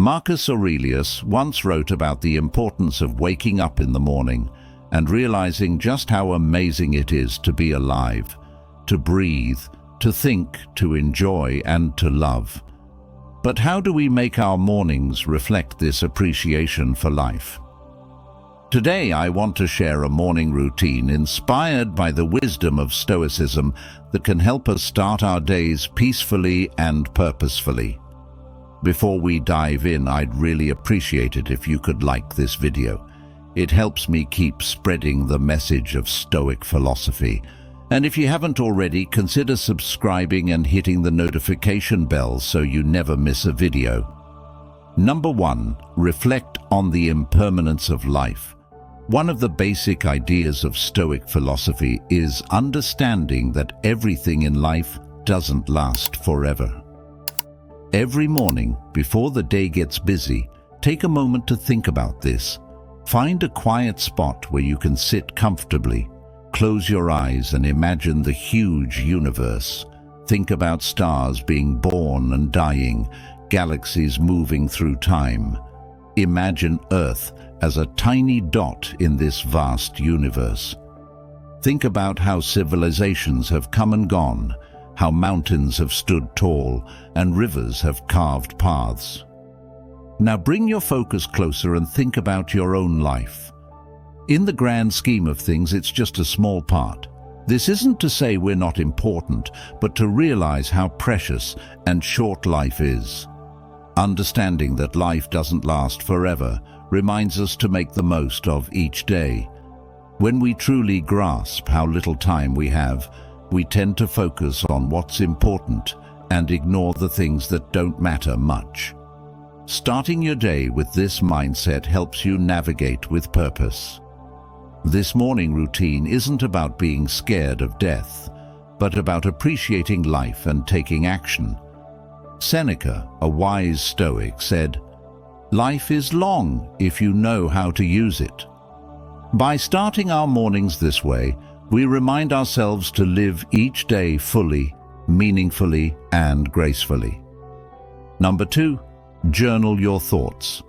Marcus Aurelius once wrote about the importance of waking up in the morning and realizing just how amazing it is to be alive, to breathe, to think, to enjoy, and to love. But how do we make our mornings reflect this appreciation for life? Today I want to share a morning routine inspired by the wisdom of Stoicism that can help us start our days peacefully and purposefully. Before we dive in, I'd really appreciate it if you could like this video. It helps me keep spreading the message of Stoic philosophy. And if you haven't already, consider subscribing and hitting the notification bell so you never miss a video. Number 1. Reflect on the impermanence of life. One of the basic ideas of Stoic philosophy is understanding that everything in life doesn't last forever. Every morning, before the day gets busy, take a moment to think about this. Find a quiet spot where you can sit comfortably. Close your eyes and imagine the huge universe. Think about stars being born and dying, galaxies moving through time. Imagine Earth as a tiny dot in this vast universe. Think about how civilizations have come and gone, how mountains have stood tall and rivers have carved paths. Now bring your focus closer and think about your own life. In the grand scheme of things, it's just a small part. This isn't to say we're not important, but to realize how precious and short life is. Understanding that life doesn't last forever reminds us to make the most of each day. When we truly grasp how little time we have, we tend to focus on what's important and ignore the things that don't matter much. Starting your day with this mindset helps you navigate with purpose. This morning routine isn't about being scared of death, but about appreciating life and taking action. Seneca, a wise Stoic, said, "Life is long if you know how to use it." By starting our mornings this way, we remind ourselves to live each day fully, meaningfully, and gracefully. Number 2, journal your thoughts.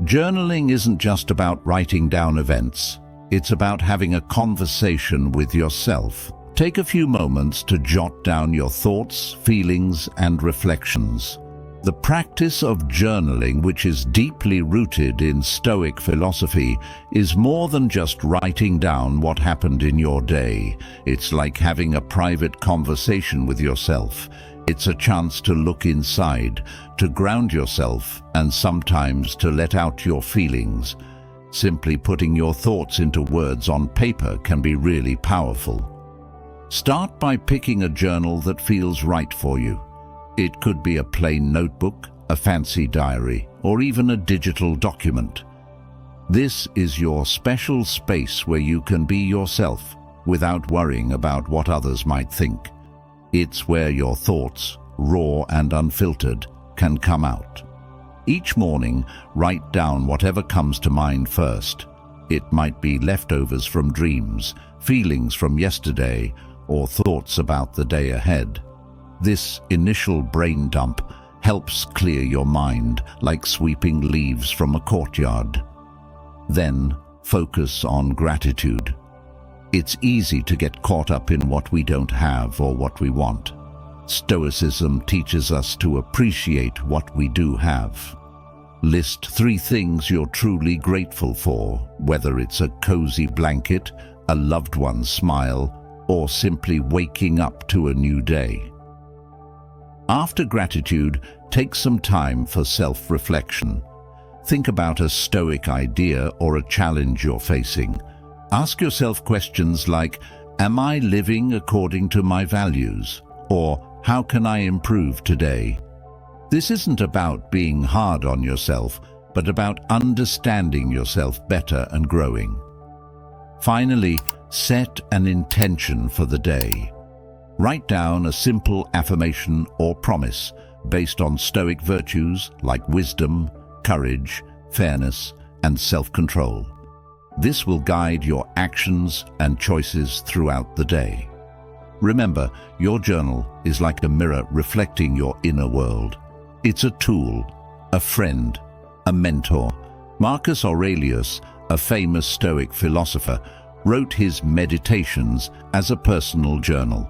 Journaling isn't just about writing down events. It's about having a conversation with yourself. Take a few moments to jot down your thoughts, feelings, and reflections. The practice of journaling, which is deeply rooted in Stoic philosophy, is more than just writing down what happened in your day. It's like having a private conversation with yourself. It's a chance to look inside, to ground yourself, and sometimes to let out your feelings. Simply putting your thoughts into words on paper can be really powerful. Start by picking a journal that feels right for you. It could be a plain notebook, a fancy diary, or even a digital document. This is your special space where you can be yourself without worrying about what others might think. It's where your thoughts, raw and unfiltered, can come out. Each morning, write down whatever comes to mind first. It might be leftovers from dreams, feelings from yesterday, or thoughts about the day ahead. This initial brain dump helps clear your mind like sweeping leaves from a courtyard. Then focus on gratitude. It's easy to get caught up in what we don't have or what we want. Stoicism teaches us to appreciate what we do have. List 3 things you're truly grateful for, whether it's a cozy blanket, a loved one's smile, or simply waking up to a new day. After gratitude, take some time for self-reflection. Think about a Stoic idea or a challenge you're facing. Ask yourself questions like, am I living according to my values? Or, how can I improve today? This isn't about being hard on yourself, but about understanding yourself better and growing. Finally, set an intention for the day. Write down a simple affirmation or promise based on Stoic virtues like wisdom, courage, fairness, and self-control. This will guide your actions and choices throughout the day. Remember, your journal is like a mirror reflecting your inner world. It's a tool, a friend, a mentor. Marcus Aurelius, a famous Stoic philosopher, wrote his Meditations as a personal journal.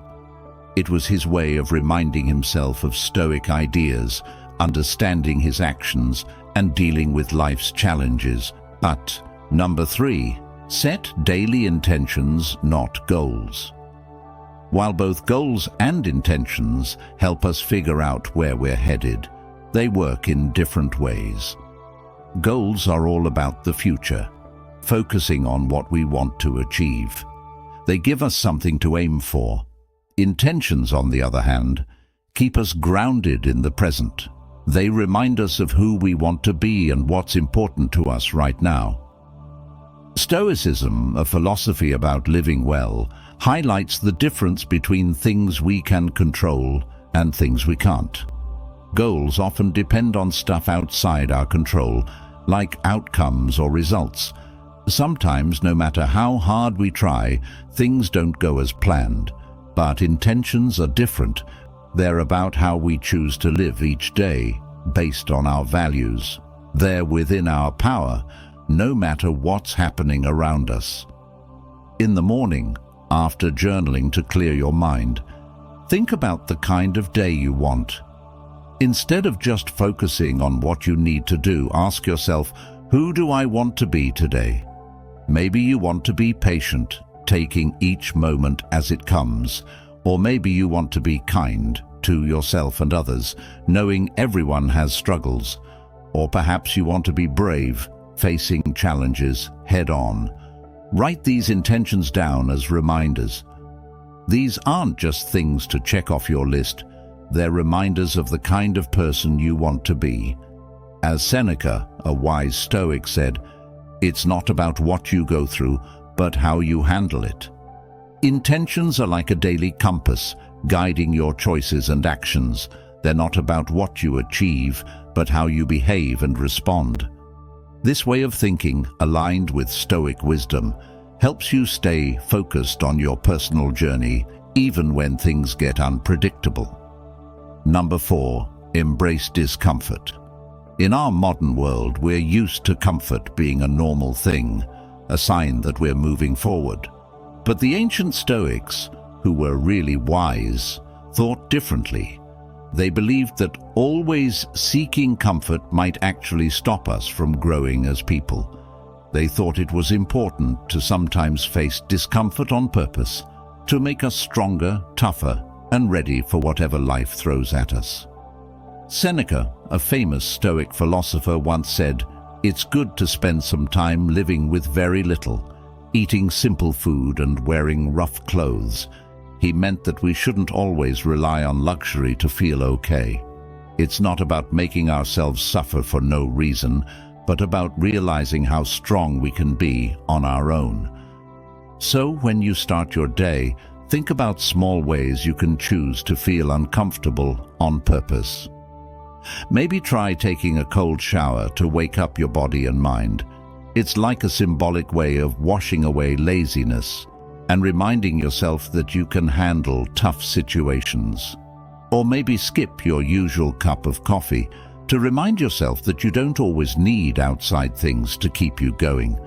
It was his way of reminding himself of Stoic ideas, understanding his actions, and dealing with life's challenges. But number 3, set daily intentions, not goals. While both goals and intentions help us figure out where we're headed, they work in different ways. Goals are all about the future, focusing on what we want to achieve. They give us something to aim for. Intentions, on the other hand, keep us grounded in the present. They remind us of who we want to be and what's important to us right now. Stoicism, a philosophy about living well, highlights the difference between things we can control and things we can't. Goals often depend on stuff outside our control, like outcomes or results. Sometimes, no matter how hard we try, things don't go as planned. But intentions are different. They're about how we choose to live each day, based on our values. They're within our power, no matter what's happening around us. In the morning, after journaling to clear your mind, think about the kind of day you want. Instead of just focusing on what you need to do, ask yourself, who do I want to be today? Maybe you want to be patient, taking each moment as it comes, or maybe you want to be kind to yourself and others, knowing everyone has struggles, or perhaps you want to be brave, facing challenges head-on. Write these intentions down as reminders. These aren't just things to check off your list, they're reminders of the kind of person you want to be. As Seneca, a wise Stoic, said, "It's not about what you go through, but how you handle it." Intentions are like a daily compass, guiding your choices and actions. They're not about what you achieve, but how you behave and respond. This way of thinking, aligned with Stoic wisdom, helps you stay focused on your personal journey, even when things get unpredictable. Number 4, embrace discomfort. In our modern world, we're used to comfort being a normal thing, a sign that we're moving forward. But the ancient Stoics, who were really wise, thought differently. They believed that always seeking comfort might actually stop us from growing as people. They thought it was important to sometimes face discomfort on purpose, to make us stronger, tougher, and ready for whatever life throws at us. Seneca, a famous Stoic philosopher, once said, "It's good to spend some time living with very little, eating simple food and wearing rough clothes." He meant that we shouldn't always rely on luxury to feel okay. It's not about making ourselves suffer for no reason, but about realizing how strong we can be on our own. So when you start your day, think about small ways you can choose to feel uncomfortable on purpose. Maybe try taking a cold shower to wake up your body and mind. It's like a symbolic way of washing away laziness and reminding yourself that you can handle tough situations. Or maybe skip your usual cup of coffee to remind yourself that you don't always need outside things to keep you going.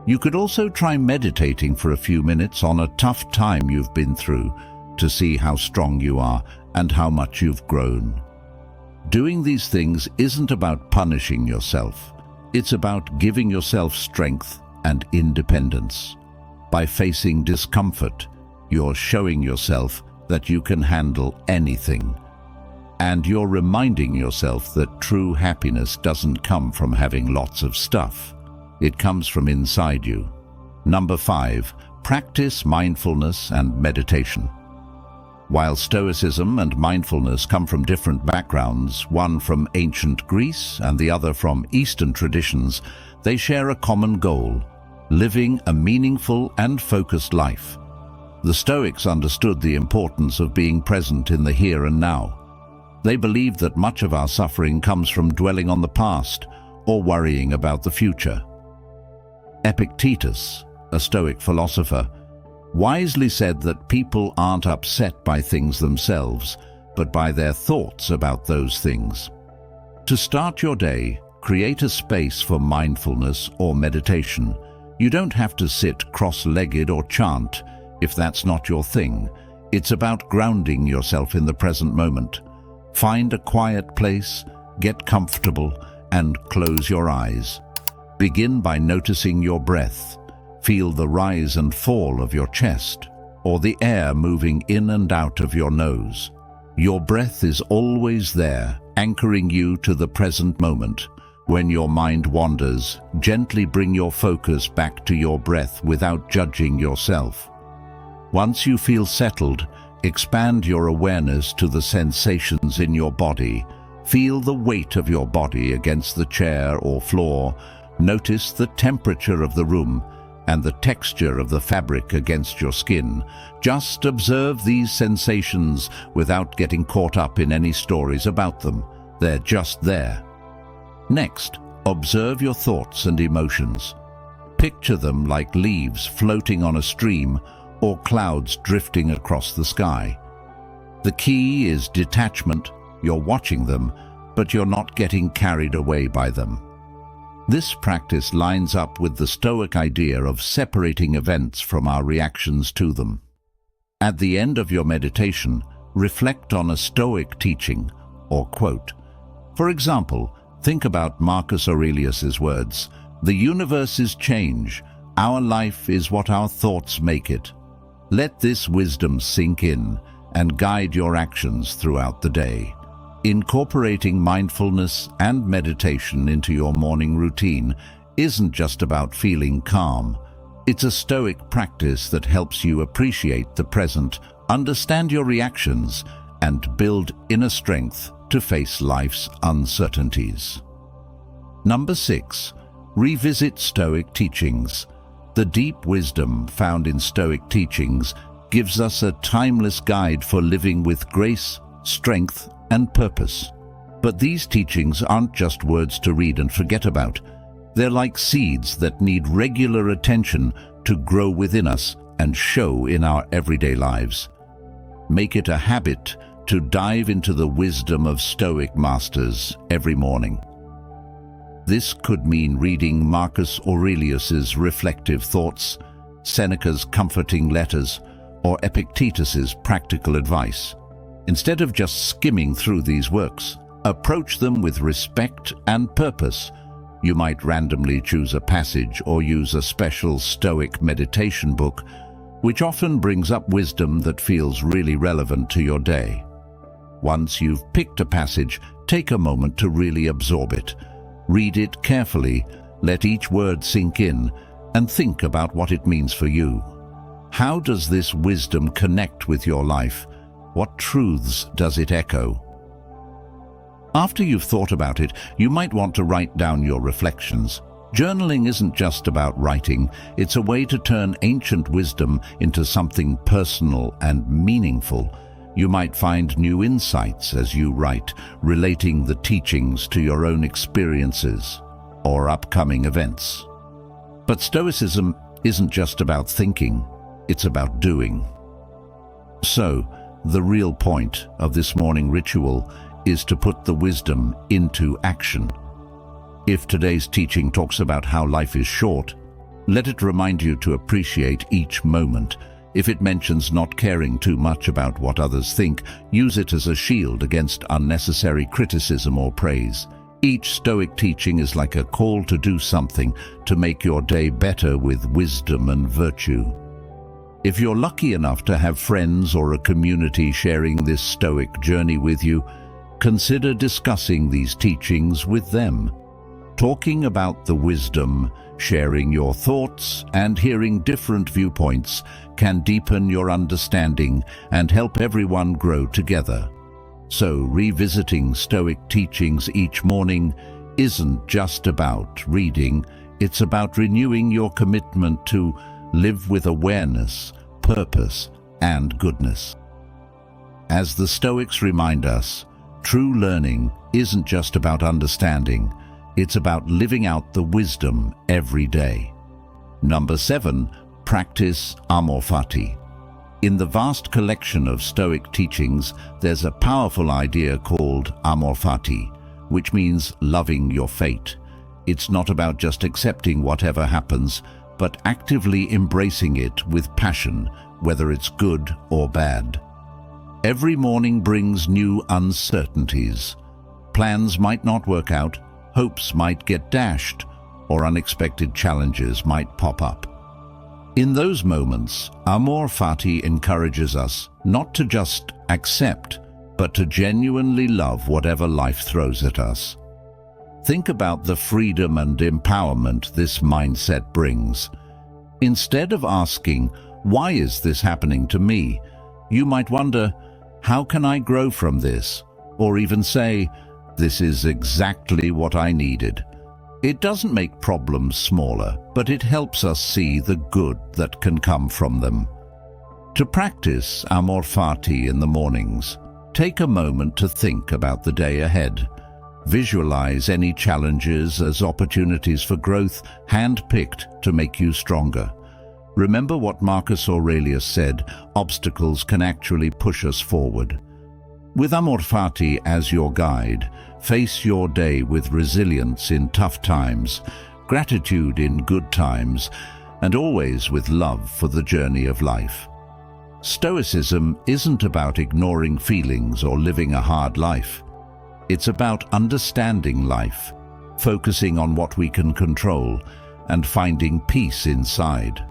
You could also try meditating for a few minutes on a tough time you've been through to see how strong you are and how much you've grown. Doing these things isn't about punishing yourself. It's about giving yourself strength and independence. By facing discomfort, you're showing yourself that you can handle anything. And you're reminding yourself that true happiness doesn't come from having lots of stuff. It comes from inside you. Number 5, practice mindfulness and meditation. While Stoicism and mindfulness come from different backgrounds, one from ancient Greece and the other from Eastern traditions, they share a common goal: living a meaningful and focused life. The Stoics understood the importance of being present in the here and now. They believed that much of our suffering comes from dwelling on the past or worrying about the future. Epictetus, a Stoic philosopher, wisely said that people aren't upset by things themselves, but by their thoughts about those things. To start your day, create a space for mindfulness or meditation. You don't have to sit cross-legged or chant if that's not your thing. It's about grounding yourself in the present moment. Find a quiet place, get comfortable, and close your eyes. Begin by noticing your breath. Feel the rise and fall of your chest, or the air moving in and out of your nose. Your breath is always there, anchoring you to the present moment. When your mind wanders, gently bring your focus back to your breath without judging yourself. Once you feel settled, expand your awareness to the sensations in your body. Feel the weight of your body against the chair or floor. Notice the temperature of the room and the texture of the fabric against your skin. Just observe these sensations without getting caught up in any stories about them. They're just there. Next, observe your thoughts and emotions. Picture them like leaves floating on a stream or clouds drifting across the sky. The key is detachment. You're watching them, but you're not getting carried away by them. This practice lines up with the Stoic idea of separating events from our reactions to them. At the end of your meditation, reflect on a Stoic teaching or quote. For example, think about Marcus Aurelius's words, "The universe is change. Our life is what our thoughts make it." Let this wisdom sink in and guide your actions throughout the day. Incorporating mindfulness and meditation into your morning routine isn't just about feeling calm. It's a Stoic practice that helps you appreciate the present, understand your reactions, and build inner strength to face life's uncertainties. Number 6. Revisit Stoic teachings. The deep wisdom found in Stoic teachings gives us a timeless guide for living with grace, strength, and purpose. But these teachings aren't just words to read and forget about. They're like seeds that need regular attention to grow within us and show in our everyday lives. Make it a habit to dive into the wisdom of Stoic masters every morning. This could mean reading Marcus Aurelius's reflective thoughts, Seneca's comforting letters, or Epictetus's practical advice. Instead of just skimming through these works, approach them with respect and purpose. You might randomly choose a passage or use a special Stoic meditation book, which often brings up wisdom that feels really relevant to your day. Once you've picked a passage, take a moment to really absorb it. Read it carefully, let each word sink in, and think about what it means for you. How does this wisdom connect with your life? What truths does it echo? After you've thought about it, you might want to write down your reflections. Journaling isn't just about writing, it's a way to turn ancient wisdom into something personal and meaningful. You might find new insights as you write, relating the teachings to your own experiences or upcoming events. But Stoicism isn't just about thinking, it's about doing. So, the real point of this morning ritual is to put the wisdom into action. If today's teaching talks about how life is short, let it remind you to appreciate each moment. If it mentions not caring too much about what others think, use it as a shield against unnecessary criticism or praise. Each Stoic teaching is like a call to do something to make your day better with wisdom and virtue. If you're lucky enough to have friends or a community sharing this Stoic journey with you, consider discussing these teachings with them. Talking about the wisdom, sharing your thoughts, and hearing different viewpoints can deepen your understanding and help everyone grow together. So, revisiting Stoic teachings each morning isn't just about reading, it's about renewing your commitment to live with awareness, purpose, and goodness. As the Stoics remind us, true learning isn't just about understanding, it's about living out the wisdom every day. Number 7, practice Amor Fati. In the vast collection of Stoic teachings, there's a powerful idea called Amor Fati, which means loving your fate. It's not about just accepting whatever happens, but actively embracing it with passion, whether it's good or bad. Every morning brings new uncertainties. Plans might not work out, hopes might get dashed, or unexpected challenges might pop up. In those moments, Amor Fati encourages us not to just accept, but to genuinely love whatever life throws at us. Think about the freedom and empowerment this mindset brings. Instead of asking, "Why is this happening to me?" you might wonder, "How can I grow from this?" Or even say, "This is exactly what I needed." It doesn't make problems smaller, but it helps us see the good that can come from them. To practice Amor Fati in the mornings, take a moment to think about the day ahead. Visualize any challenges as opportunities for growth, hand-picked to make you stronger. Remember what Marcus Aurelius said, obstacles can actually push us forward. With Amor Fati as your guide, face your day with resilience in tough times, gratitude in good times, and always with love for the journey of life. Stoicism isn't about ignoring feelings or living a hard life. It's about understanding life, focusing on what we can control, and finding peace inside.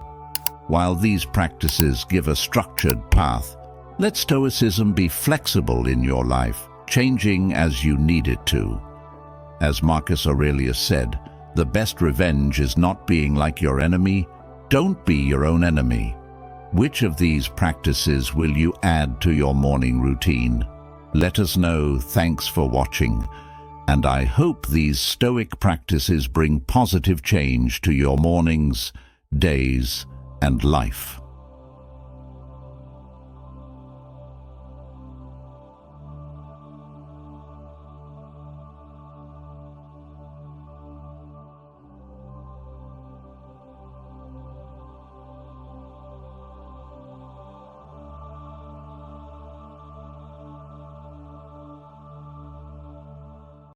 While these practices give a structured path, let Stoicism be flexible in your life, changing as you need it to. As Marcus Aurelius said, "The best revenge is not being like your enemy. Don't be your own enemy." Which of these practices will you add to your morning routine? Let us know. Thanks for watching. And I hope these Stoic practices bring positive change to your mornings, days, and life.